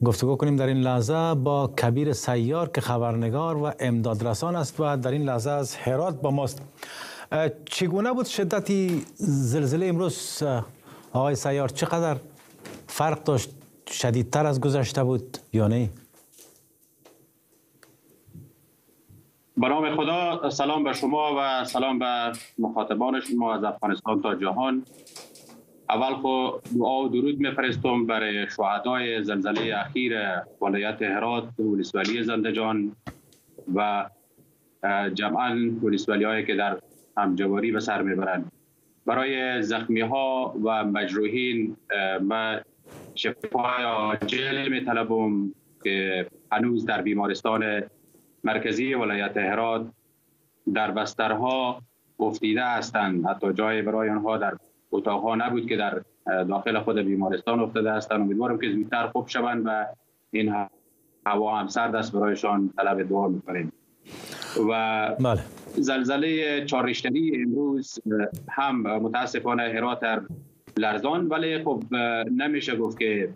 گفتگو کنیم در این لحظه با کبیر سیار که خبرنگار و امدادرسان است و در این لحظه از هرات با ماست. چگونه بود شدتی زلزله امروز آقای سیار؟ چقدر فرق داشت؟ شدیدتر از گذشته بود یا نه؟ به نام خدا، سلام به شما و سلام به مخاطبان شما از افغانستان تا جهان. اول خو دعا و درود میفرستم برای شهدای زلزله اخیر ولایت هرات، ولسوالی زندجان و جمعاً ولسوالی هایی که در همجواری به سر میبرند. برای زخمی ها و مجروحین و شفای عاجل میطلبم که هنوز در بیمارستان مرکزی ولایت هرات در بسترها افتیده هستند. حتی جای برای آنها در اتاقها نبود که در داخل خود بیمارستان افتاده هستند. امیدوارم که زودتر خوب شوند و این هوا هم سرد است، برایشان طلب دعا می‌کنیم. و زلزله 4 ریشتری امروز هم متاسفانه هرات لرزان، ولی خب نمیشه گفت که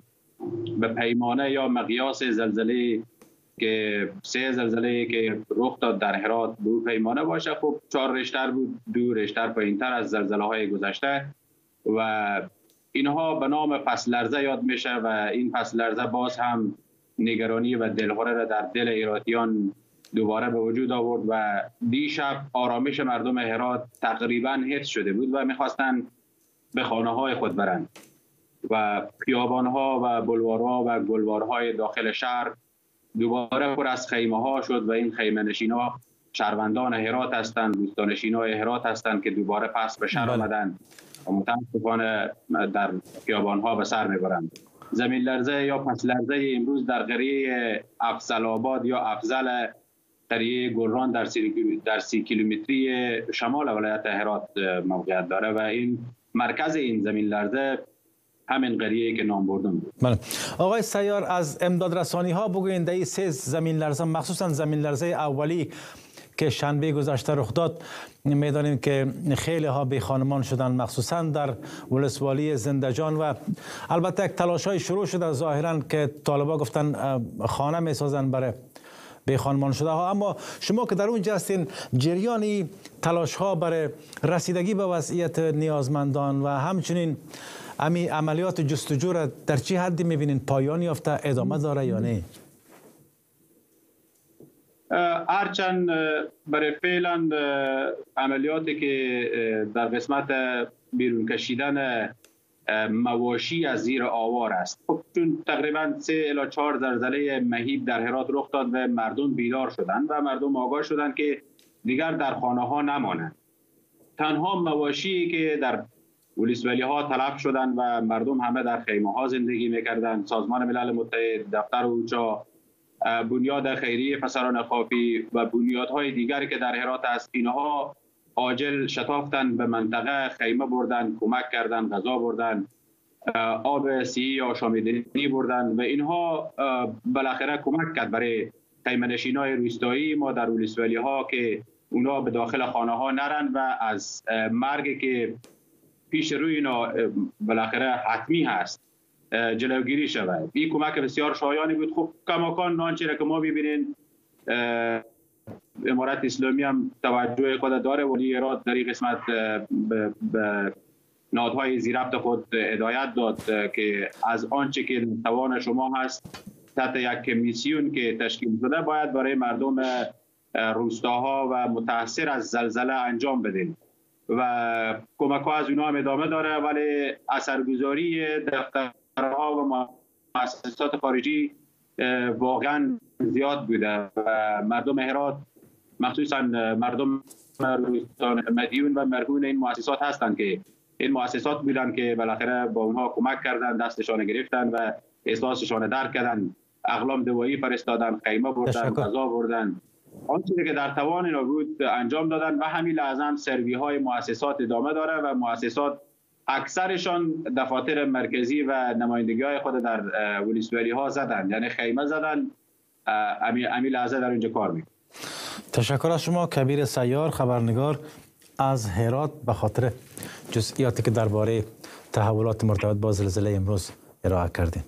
به پیمانه یا مقیاس زلزله که 3 زلزله که رخ داد در هرات دو پیمانه باشه. خب 4 ریشتر بود، 2 ریشتر پایین‌تر از زلزله های گذشته و اینها به نام پس لرزه یاد میشه و این پس لرزه باز هم نگرانی و دلهره را در دل هراتیان دوباره به وجود آورد و دیشب آرامش مردم هرات تقریبا حفظ شده بود و میخواستن به خانه های خود برند و خیابان ها و بلوارها و گلوارهای داخل شهر دوباره پر از خیمه ها شد و این خیمه نشین ها شهروندان هرات هستند، دوستانشین های هرات هستند که دوباره پس به شهر آمدند و متاسفانه در خیابان ها به سر میبرند. زمین لرزه یا پس لرزه امروز در قریه افضل آباد یا افضل قریه گلران در 30 کیلومتری شمال ولایت هرات موقعیت داره و این مرکز این زمین لرزه همین قریه که نام بردم بود. بله. آقای سیار، از امدادرسانی ها بگویند در این 3 زمین لرزه، مخصوصا زمین لرزه اولی که شنبه گذشته رخ داد، میدانیم که خیلی ها بی خانمان شدند، مخصوصا در ولسوالی زندجان و البته یک تلاش های شروع شده ظاهرا که طالبا گفتن خانه میسازن برای بی خانمان شده ها. اما شما که در اونجا هستین، جریانی تلاش ها برای رسیدگی به وضعیت نیازمندان و همچنین عملیات جستجو را در چی حدی میبینین؟ پایان یافته، ادامه داره یا نه؟ هرچند برای فعلا عملیاتی که در قسمت بیرون کشیدن مواشی از زیر آوار است، خب چون تقریبا 3 الی 4 زلزله مهیب در هرات رخ داد و مردم بیدار شدند و مردم آگاه شدند که دیگر در خانه ها نمانند. تنها مواشی که در ولسوالی ها تلف شدند و مردم همه در خیمه ها زندگی میکردند، سازمان ملل متحد، دفتر اوچا، بنیاد خیریه پسران خافی و بنیادهای دیگری که در هرات است، اینها عاجل شتافتند به منطقه، خیمه بردند، کمک کردند، غذا بردند، آب سیی آشامیدنی بردند و اینها بالاخره کمک کرد برای خیمه نشینای روستایی ما در ولسوالی ها که اونا به داخل خانه ها نرند و از مرگی که پیش روی اینا بالاخره حتمی هست جلوگیری شود. این کمک بسیار شایانی بود. خب کماکان آنچه را که ما ببینیم، امارت اسلامی هم توجه خود داره. ولی هرات در این قسمت به نهادهای زیربط خود هدایت داد که از آنچه که توان شما هست تحت یک کمیسیون که تشکیل شده باید برای مردم روستاها و متاثر از زلزله انجام بدین و کمک ها از اونها هم ادامه داره، ولی اثرگذاری دفترها و مؤسسات خارجی واقعا زیاد بوده و مردم هرات، مخصوصا مردم روستان مدیون و مرهون این مؤسسات هستند که این مؤسسات بودند که بالاخره با اونها کمک کردن، دستشان گرفتن و احساسشان درک کردن، اقلام دوایی فرستادن، خیمه بردن، غذا بردن، آنچه که در توان اینا بود انجام دادن و همین لحظه هم سروی های مؤسسات ادامه داره و مؤسسات اکثرشان دفاتر مرکزی و نمایندگی های خود در ولسوالی ها زدن، یعنی خیمه زدن، همین لحظه در اینجا کار میکنن. تشکر از شما کبیر سیار، خبرنگار از هرات، به خاطر جزئیاتی که درباره تحولات مرتبط با زلزله امروز ارائه کردین.